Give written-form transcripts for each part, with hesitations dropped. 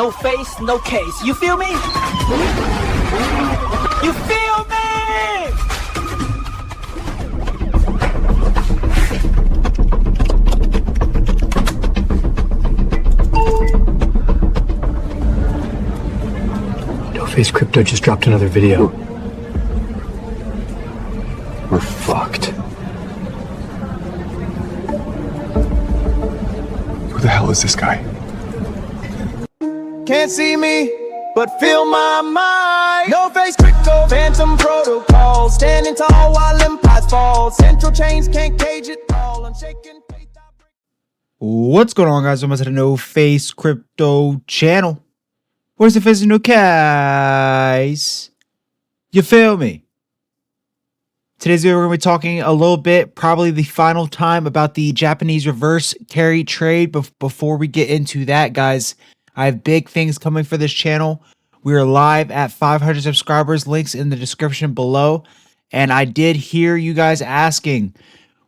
no face, no case. You feel me? You feel me? No Face Crypto just dropped another video. We're fucked. Who the hell is this guy? Can't see me, but feel my mind. No face crypto, phantom protocol. Standing tall while empires fall. Central chains can't cage it all. Unshaken faith. What's going on, guys? Almost at a No Face Crypto channel. Where's the face no case? You feel me? Today's video, we're going to be talking a little bit, probably the final time, about the Japanese reverse carry trade. But before we get into that, guys, I have big things coming for this channel. We are live at 500 subscribers. Links in the description below. And I did hear you guys asking,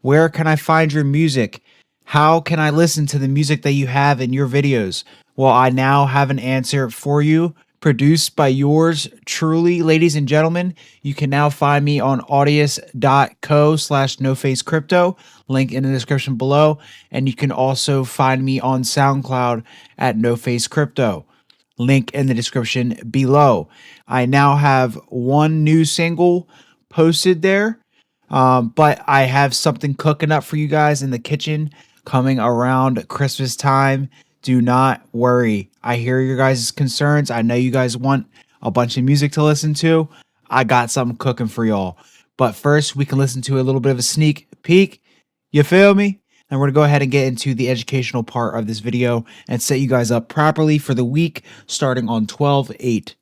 where can I find your music? How can I listen to the music that you have in your videos? Well, I now have an answer for you, produced by yours truly, ladies and gentlemen. You can now find me on audius.co/nofacecrypto, link in the description below. And you can also find me on SoundCloud at nofacecrypto, link in the description below. I now have one new single posted there, but I have something cooking up for you guys in the kitchen coming around Christmas time. Do not worry. I hear your guys' concerns. I know you guys want a bunch of music to listen to. I got something cooking for y'all. But first, we can listen to a little bit of a sneak peek. You feel me? And we're going to go ahead and get into the educational part of this video and set you guys up properly for the week starting on 12/8.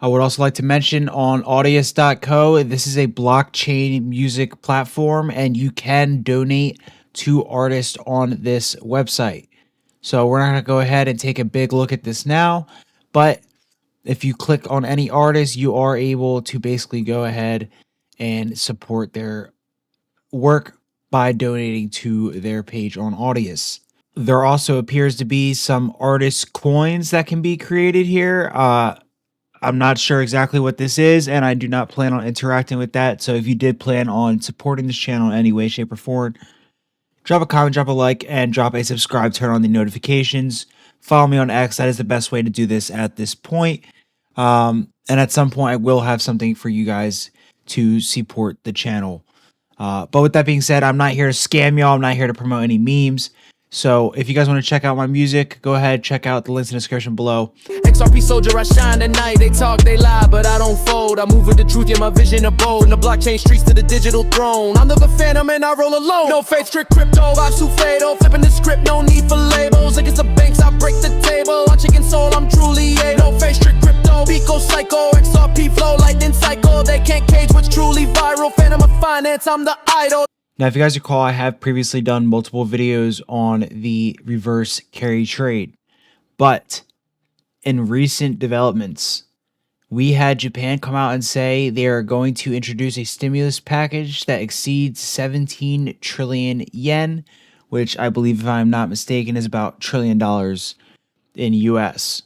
I would also like to mention on audius.co, this is a blockchain music platform, and you can donate to artists on this website. So we're not going to go ahead and take a big look at this now, but if you click on any artist, you are able to basically go ahead and support their work by donating to their page on Audius. There also appears to be some artist coins that can be created here. I'm not sure exactly what this is, and I do not plan on interacting with that. So if you did plan on supporting this channel in any way, shape, or form, drop a comment, drop a like, and drop a subscribe. Turn on the notifications. Follow me on X. That is the best way to do this at this point. And at some point, I will have something for you guys to support the channel. But with that being said, I'm not here to scam y'all. I'm not here to promote any memes. So if you guys want to check out my music, go ahead, check out the links in the description below. XRP soldier, I shine at night. They talk, they lie, but I don't fold. I move with the truth, yeah, my vision of bold. In the blockchain streets to the digital throne. I'm the phantom and I roll alone. No faith, strict crypto, vibes too fatal. Flipping the script, no need for labels. Against the banks, I break the table. On chicken soul, I'm truly a no faith, strict crypto. Pico psycho, XRP flow, lightning cycle. They can't cage what's truly viral. Phantom of finance, I'm the idol. Now, if you guys recall, I have previously done multiple videos on the reverse carry trade. But in recent developments, we had Japan come out and say they are going to introduce a stimulus package that exceeds 17 trillion yen, which I believe, if I'm not mistaken, is about $1 trillion in US.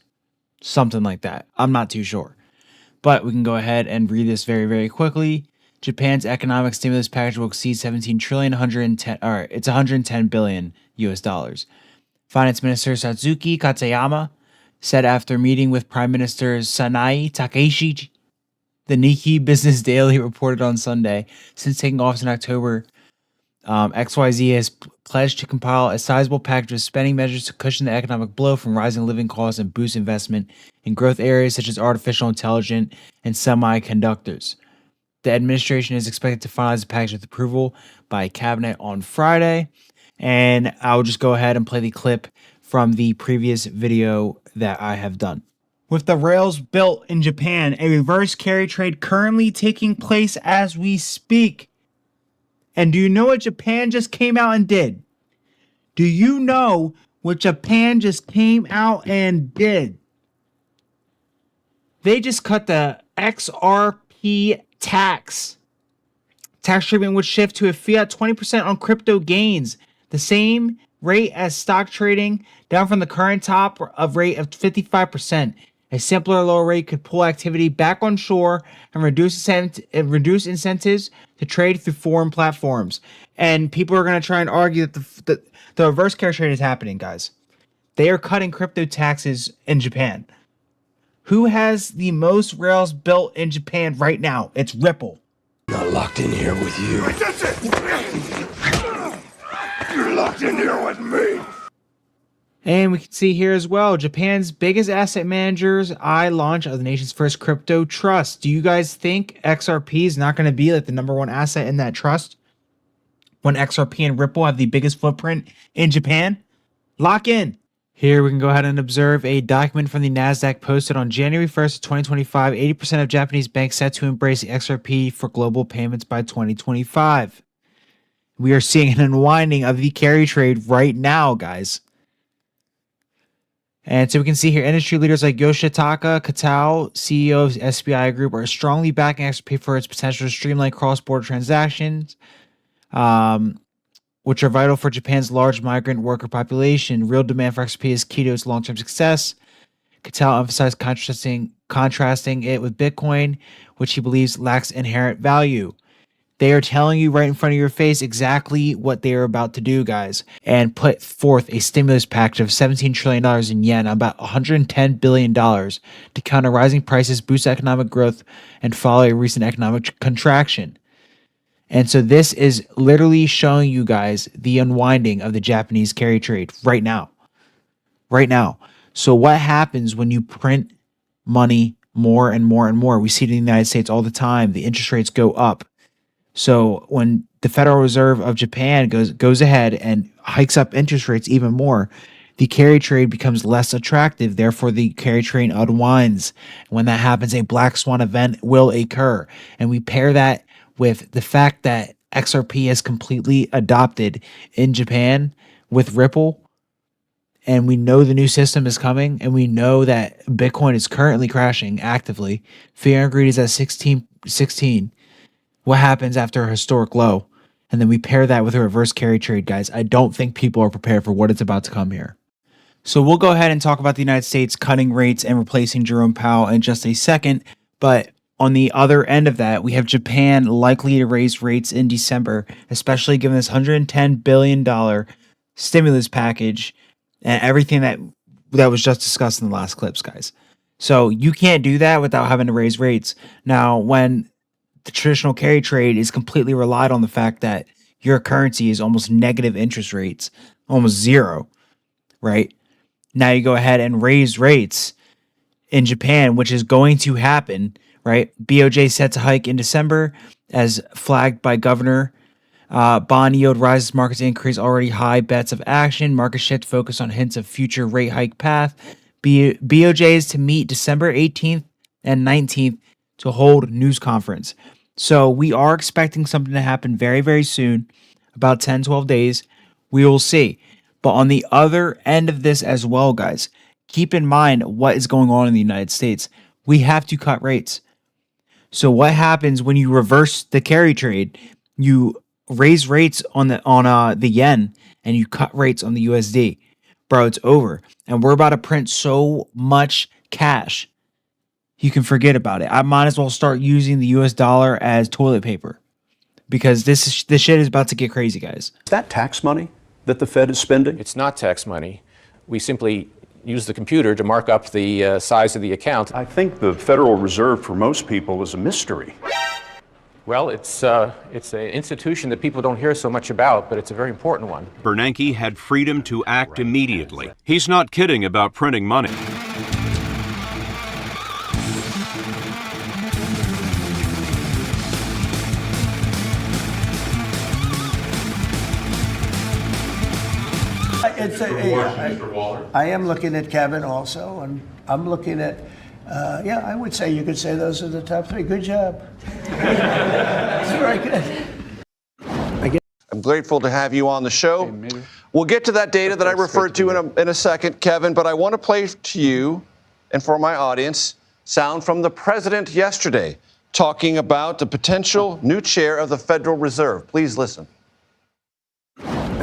Something like that. I'm not too sure. But we can go ahead and read this very, very quickly. Japan's economic stimulus package will exceed 17 trillion, 110, all right, it's 110 billion US dollars. Finance Minister Satsuki Katayama said after meeting with Prime Minister Sanae Takaishi, the Nikkei Business Daily reported on Sunday, since taking office in October, XYZ has pledged to compile a sizable package of spending measures to cushion the economic blow from rising living costs and boost investment in growth areas such as artificial intelligence and semiconductors. The administration is expected to finalize the package with approval by cabinet on Friday. And I'll just go ahead and play the clip from the previous video that I have done. With the rails built in Japan, a reverse carry trade currently taking place as we speak. And do you know what Japan just came out and did? Do you know what Japan just came out and did? They just cut the XRP tax treatment would shift to a fiat 20% on crypto gains, the same rate as stock trading, down from the current top of rate of 55%. A simpler lower rate could pull activity back on shore and reduce incentives to trade through foreign platforms. And people are going to try and argue that the reverse carry trade is happening, guys. They are cutting crypto taxes in Japan. Who has the most rails built in Japan right now? It's Ripple. Not locked in here with you. You're locked in here with me. And we can see here as well, Japan's biggest asset managers launch of the nation's first crypto trust. Do you guys think XRP is not going to be like the #1 asset in that trust when XRP and Ripple have the biggest footprint in Japan? Lock in. Here we can go ahead and observe a document from the NASDAQ posted on January 1st, 2025. 80% of Japanese banks set to embrace the XRP for global payments by 2025. We are seeing an unwinding of the carry trade right now, guys. And so we can see here, industry leaders like Yoshitaka Katao, CEO of SBI Group, are strongly backing XRP for its potential to streamline cross-border transactions, which are vital for Japan's large migrant worker population. Real demand for XRP is key to its long-term success. Katao emphasized contrasting it with Bitcoin, which he believes lacks inherent value. They are telling you right in front of your face exactly what they are about to do, guys, and put forth a stimulus package of $17 trillion in yen, about $110 billion, to counter rising prices, boost economic growth, and follow a recent economic contraction. And so this is literally showing you guys the unwinding of the Japanese carry trade right now. Right now. So what happens when you print money more and more and more? We see it in the United States all the time. The interest rates go up. So when the Federal Reserve of Japan goes ahead and hikes up interest rates even more, the carry trade becomes less attractive. Therefore, the carry trade unwinds. When that happens, a black swan event will occur. And we pair that with the fact that XRP is completely adopted in Japan with Ripple. And we know the new system is coming. And we know that Bitcoin is currently crashing actively. Fear and greed is at 16. What happens after a historic low? And then we pair that with a reverse carry trade, guys. I don't think people are prepared for what it's about to come here. So we'll go ahead and talk about the United States cutting rates and replacing Jerome Powell in just a second. But on the other end of that, we have Japan likely to raise rates in December, especially given this $110 billion stimulus package and everything that was just discussed in the last clips, guys. So you can't do that without having to raise rates. Now, when the traditional carry trade is completely relied on the fact that your currency is almost negative interest rates, almost zero, right? Now you go ahead and raise rates in Japan, which is going to happen, right? BOJ set to hike in December as flagged by governor. Bond yield rises, markets increase, already high bets of action. Market shift focus on hints of future rate hike path. BOJ is to meet December 18th and 19th to hold news conference. So we are expecting something to happen very, very soon, about 10, 12 days. We will see. But on the other end of this as well, guys, keep in mind what is going on in the United States. We have to cut rates. So what happens when you reverse the carry trade? You raise rates on the yen and you cut rates on the USD. Bro, it's over. And we're about to print so much cash. You can forget about it. I might as well start using the US dollar as toilet paper because this shit is about to get crazy, guys. Is that tax money that the Fed is spending? It's not tax money. We simply use the computer to mark up the size of the account. I think the Federal Reserve for most people is a mystery. Well, it's an institution that people don't hear so much about, but it's a very important one. Bernanke had freedom to act immediately. He's not kidding about printing money. I am looking at Kevin also, and I'm looking at, yeah, I would say you could say those are the top three. Good job. It's very good. I'm grateful to have you on the show. We'll get to that data that I referred to in a second, Kevin, but I want to play to you and for my audience sound from the president yesterday talking about the potential new chair of the Federal Reserve. Please listen.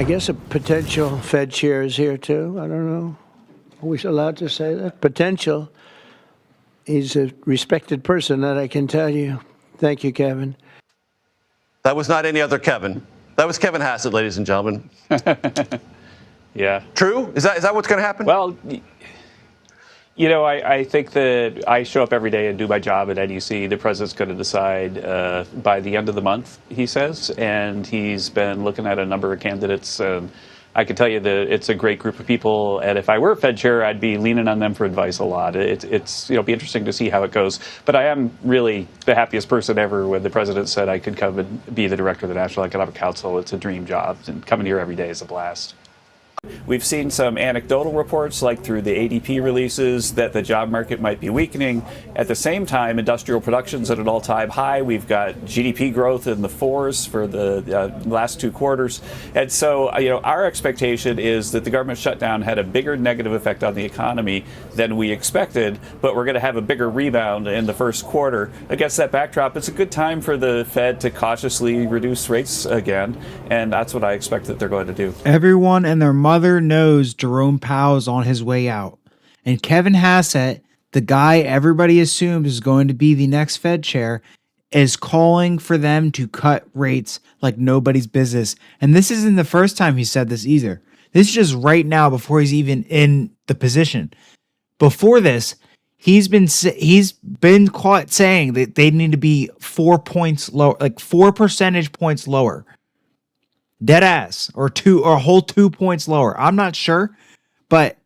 I guess a potential Fed chair is here too. I don't know. Are we allowed to say that? Potential. He's a respected person, that I can tell you. Thank you, Kevin. That was not any other Kevin. That was Kevin Hassett, ladies and gentlemen. Yeah. True? Is that what's going to happen? Well, you know, I think that I show up every day and do my job at NEC. The president's going to decide by the end of the month, he says, and he's been looking at a number of candidates. I can tell you that it's a great group of people, and if I were Fed chair, I'd be leaning on them for advice a lot. It's be interesting to see how it goes. But I am really the happiest person ever when the president said I could come and be the director of the National Economic Council. It's a dream job, and coming here every day is a blast. We've seen some anecdotal reports, like through the ADP releases, that the job market might be weakening. At the same time, industrial production's at an all-time high. We've got GDP growth in the 4s for the last 2 quarters. And so, our expectation is that the government shutdown had a bigger negative effect on the economy than we expected, but we're going to have a bigger rebound in the first quarter. Against that backdrop, it's a good time for the Fed to cautiously reduce rates again, and that's what I expect that they're going to do. Everyone and their mother knows Jerome Powell's on his way out. And Kevin Hassett, the guy everybody assumes is going to be the next Fed chair, is calling for them to cut rates like nobody's business. And this isn't the first time he said this either. This is just right now before he's even in the position. Before this, he's been caught saying that they need to be 4 points lower, like 4 percentage points lower. Dead ass, or a whole 2 points lower. I'm not sure, but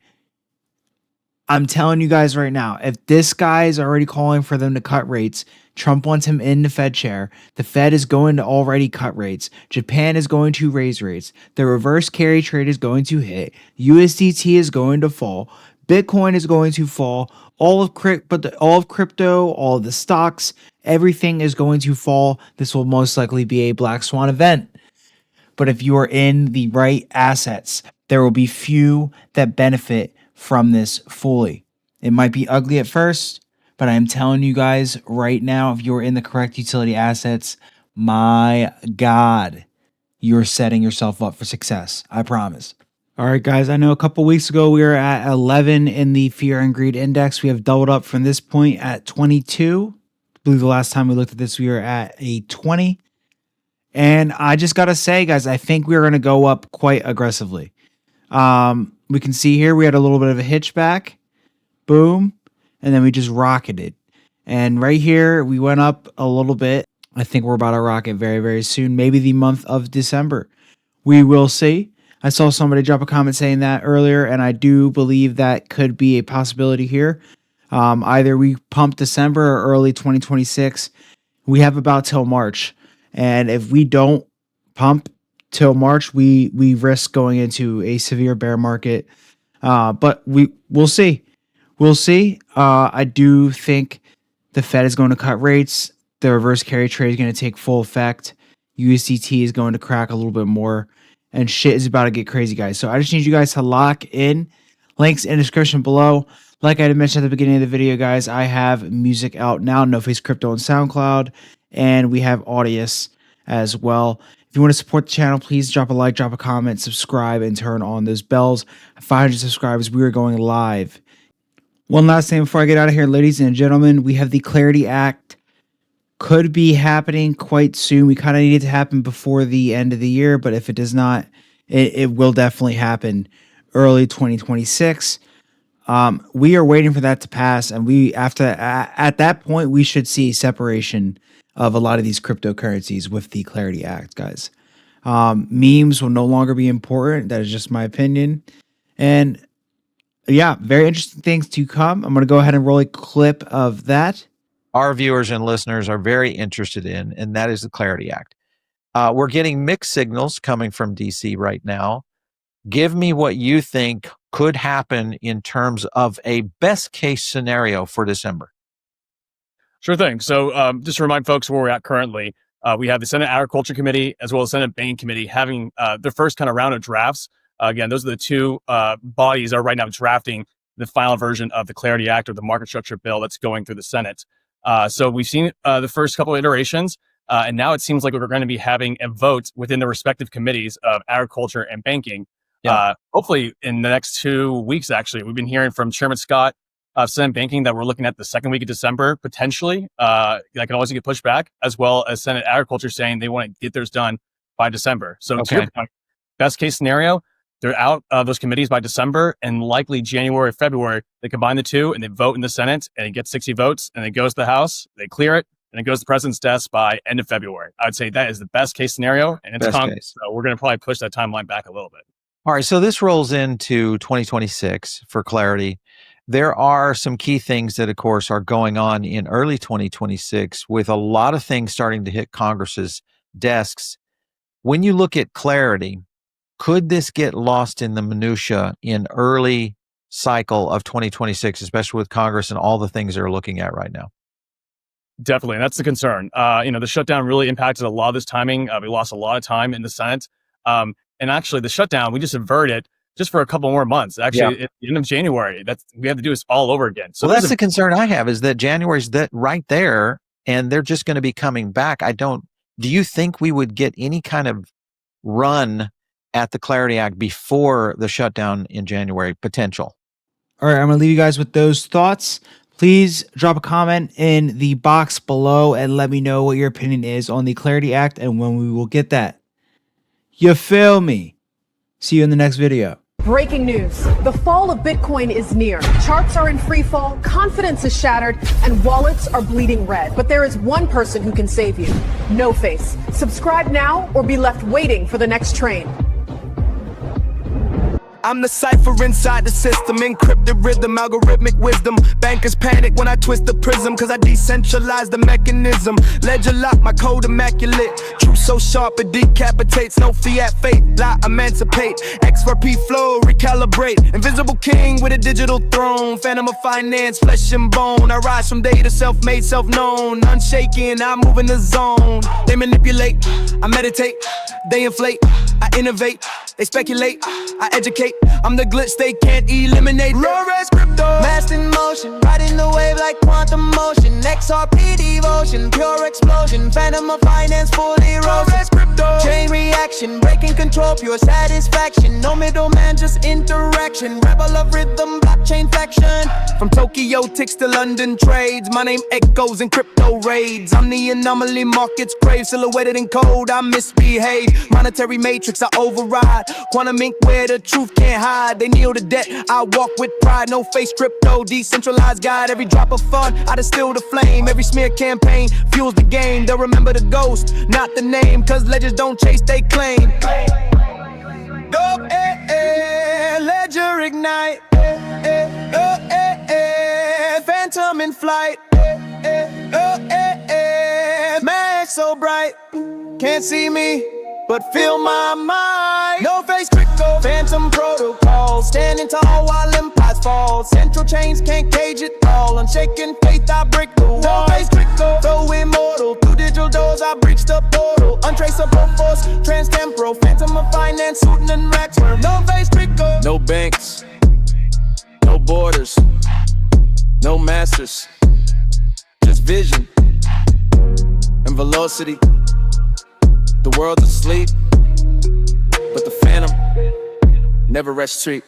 I'm telling you guys right now, if this guy is already calling for them to cut rates, Trump wants him in the Fed chair, the Fed is going to already cut rates, Japan is going to raise rates, the reverse carry trade is going to hit, USDT is going to fall, Bitcoin is going to fall, all of crypto, all of the stocks, everything is going to fall. This will most likely be a black swan event. But if you are in the right assets, there will be few that benefit from this fully. It might be ugly at first, but I'm telling you guys right now, if you're in the correct utility assets, my God, you're setting yourself up for success. I promise. All right, guys, I know a couple weeks ago we were at 11 in the Fear and Greed Index. We have doubled up from this point at 22. I believe the last time we looked at this, we were at a 20. And I just got to say, guys, I think we're going to go up quite aggressively. We can see here we had a little bit of a hitchback. Boom. And then we just rocketed. And right here, we went up a little bit. I think we're about to rocket very, very soon. Maybe the month of December. We will see. I saw somebody drop a comment saying that earlier, and I do believe that could be a possibility here. Either we pump December or early 2026. We have about till March. And if we don't pump till March, we risk going into a severe bear market. But we'll see. We'll see. I do think the Fed is going to cut rates. The reverse carry trade is going to take full effect. USDT is going to crack a little bit more. And shit is about to get crazy, guys. So I just need you guys to lock in. Links in the description below. Like I mentioned at the beginning of the video, guys, I have music out now. No Face Crypto on SoundCloud. And we have Audius as well. If you want to support the channel, please drop a like, drop a comment, subscribe, and turn on those bells. At 500 subscribers, we are going live. One last thing before I get out of here, ladies and gentlemen, we have the Clarity Act. Could be happening quite soon. We kind of need it to happen before the end of the year, but if it does not, it will definitely happen early 2026. We are waiting for that to pass, and at that point, we should see separation of a lot of these cryptocurrencies with the Clarity Act, guys. Memes will no longer be important. That is just my opinion. And yeah, very interesting things to come. I'm going to go ahead and roll a clip of that. Our viewers and listeners are very interested in, and that is the Clarity Act. We're getting mixed signals coming from DC right now. Give me what you think could happen in terms of a best case scenario for December. Sure thing. So just to remind folks where we're at currently, we have the Senate Agriculture Committee as well as Senate Banking Committee having their first kind of round of drafts. Again, those are the two bodies that are right now drafting the final version of the Clarity Act or the market structure bill that's going through the Senate. So we've seen the first couple of iterations. And now it seems like we're going to be having a vote within the respective committees of agriculture and banking. Hopefully in the next 2 weeks, actually. We've been hearing from Chairman Scott of Senate Banking that we're looking at the second week of December, potentially. That can always get pushed back, as well as Senate Agriculture saying they want to get theirs done by December. So to your point, best case scenario, they're out of those committees by December, and likely January, February, they combine the two and they vote in the Senate, and it gets 60 votes, and it goes to the House, they clear it, and it goes to the president's desk by end of February. I would say that is the best case scenario, and it's Congress, so we're going to probably push that timeline back a little bit. All right, so this rolls into 2026 for clarity. There are some key things that, of course, are going on in early 2026 with a lot of things starting to hit Congress's desks. When you look at clarity, could this get lost in the minutia in early cycle of 2026, especially with Congress and all the things they're looking at right now? Definitely, and that's the concern. The shutdown really impacted a lot of this timing. We lost a lot of time in the Senate. And actually, the shutdown, we just inverted just for a couple more months. Actually, at the end of January, we have to do this all over again. So that's the concern I have, is that January's that right there, and they're just going to be coming back. Do you think we would get any kind of run at the Clarity Act before the shutdown in January potential? All right, I'm going to leave you guys with those thoughts. Please drop a comment in the box below and let me know what your opinion is on the Clarity Act and when we will get that. You feel me? See you in the next video. Breaking news. The fall of Bitcoin is near. Charts are in free fall, confidence is shattered, and wallets are bleeding red. But there is one person who can save you. No Face. Subscribe now or be left waiting for the next train. I'm the cipher inside the system, encrypted rhythm, algorithmic wisdom. Bankers panic when I twist the prism, cause I decentralize the mechanism. Ledger lock, my code immaculate. Truth so sharp it decapitates. No fiat faith, lie emancipate. XRP flow, recalibrate. Invisible king with a digital throne. Phantom of finance, flesh and bone. I rise from day to self-made, self-known. Unshaken, I move in the zone. They manipulate, I meditate. They inflate, I innovate. They speculate, I educate. I'm the glitch they can't eliminate. Low-res crypto, masked in motion, riding the wave like quantum motion. XRP devotion, pure explosion. Phantom of finance, fully roasted. Crypto, chain reaction, breaking control, pure satisfaction. No middleman, just interaction. Rebel of rhythm, blockchain faction. From Tokyo ticks to London trades, my name echoes in crypto raids. I'm the anomaly markets crave, silhouetted in code. I misbehave. Monetary matrix, I override. Quantum ink where the truth can't hide. They kneel to debt, I walk with pride. No face crypto, decentralized guide. Every drop of fun, I distill the flame. Every smear campaign fuels the game. They'll remember the ghost, not the name. Cause legends don't chase, they claim. Go, ledger ignite. Phantom in flight. Mag so bright. Can't see me, but feel my mind. No face crypto, phantom protocol. Standing tall while empires fall. Central chains can't cage it all. Unshaken faith, I break the wall. No face crypto, so immortal. Through digital doors, I breach the portal. Untraceable force, trans-temporal. Phantom of finance, suiting and racks. No face crypto. No banks, no borders, no masters. Just vision and velocity. The world's asleep, but the phantom never rests street.